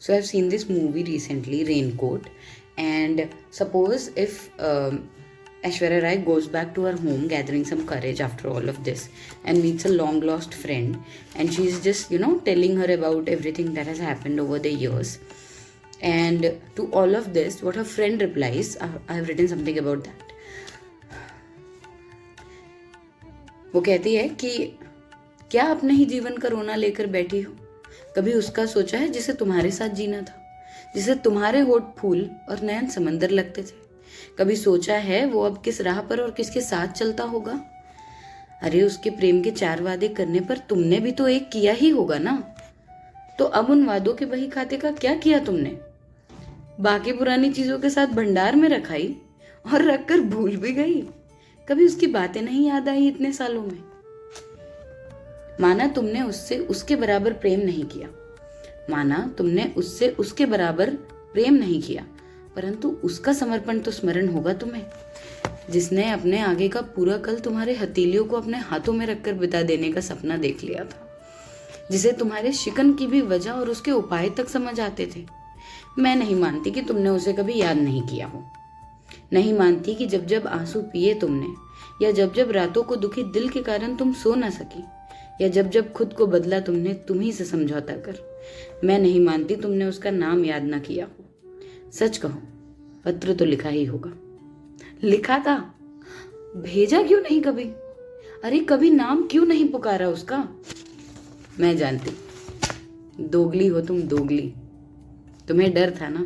So I've seen this movie recently, Raincoat, and suppose if Aishwarya Rai goes back to her home gathering some courage after all of this and meets a long lost friend, and she's just, telling her about everything that has happened over the years. And to all of this, what her friend replies, I have written something about that. वो कहती है कि क्या अपने ही जीवन का रोना लेकर बैठी हो? कभी उसका सोचा है जिसे तुम्हारे साथ जीना था, जिसे तुम्हारे होठ फूल और नयन समंदर लगते थे? कभी सोचा है वो अब किस राह पर और किसके साथ चलता होगा? अरे उसके प्रेम के 4 वादे करने पर तुमने भी तो एक किया ही होगा ना? तो अब उन वादों के बही खाते का क्या किया तुमने? बाकी पुरानी चीजों के साथ भंडार में रखाई और रखकर भूल भी गई। कभी उसकी बातें नहीं याद आई इतने सालों में? माना तुमने उससे उसके बराबर प्रेम नहीं किया, माना तुमने उससे उसके बराबर प्रेम नहीं किया, परंतु उसका समर्पण तो स्मरण होगा तुम्हें, जिसने अपने आगे का पूरा कल तुम्हारे हथेलियों को अपने हाथों में रखकर बिता देने का सपना देख लिया था, जिसे तुम्हारे शिकन की भी वजह और उसके उपाय तक समझ आते थे। मैं नहीं मानती कि तुमने उसे कभी याद नहीं किया हो। नहीं मानती कि जब जब आंसू पिए तुमने, या जब जब रातों को दुखी दिल के कारण तुम सो न सकी, या जब जब खुद को बदला तुमने तुम्ही से समझौता कर, मैं नहीं मानती तुमने उसका नाम याद ना किया हो। सच कहो, पत्र तो लिखा ही होगा। लिखा था, भेजा क्यों नहीं कभी? अरे कभी नाम क्यों नहीं पुकारा उसका? मैं जानती, दोगली हो तुम, दोगली। तुम्हें डर था ना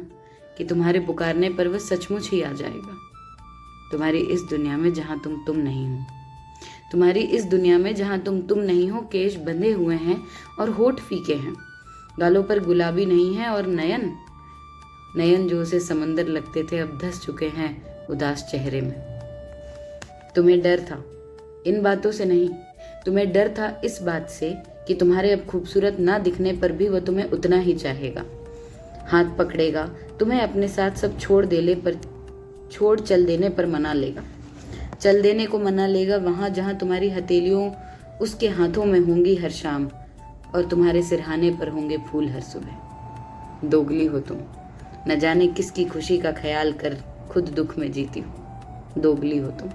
कि तुम्हारे पुकारने पर वह सचमुच ही आ जाएगा। तुम्हारी इस दुनिया में जहां तुम नहीं हो, तुम्हारी इस दुनिया में जहां तुम नहीं हो, केश बंधे हुए हैं और होठ फीके हैं, गालों पर गुलाबी नहीं है, और नयन जो उसे समंदर लगते थे अब धस चुके हैं उदास चेहरे में। तुम्हें डर था इन बातों से नहीं, तुम्हें डर था इस बात से कि तुम्हारे अब खूबसूरत ना दिखने पर भी वह तुम्हें उतना ही चाहेगा, हाथ पकड़ेगा, तुम्हें अपने साथ सब छोड़ चल देने पर मना लेगा, चल देने को मना लेगा वहां जहां तुम्हारी हथेलियों उसके हाथों में होंगी हर शाम, और तुम्हारे सिरहाने पर होंगे फूल हर सुबह। दोगली हो तुम, न जाने किसकी खुशी का ख्याल कर खुद दुख में जीती हो। दोगली हो तुम।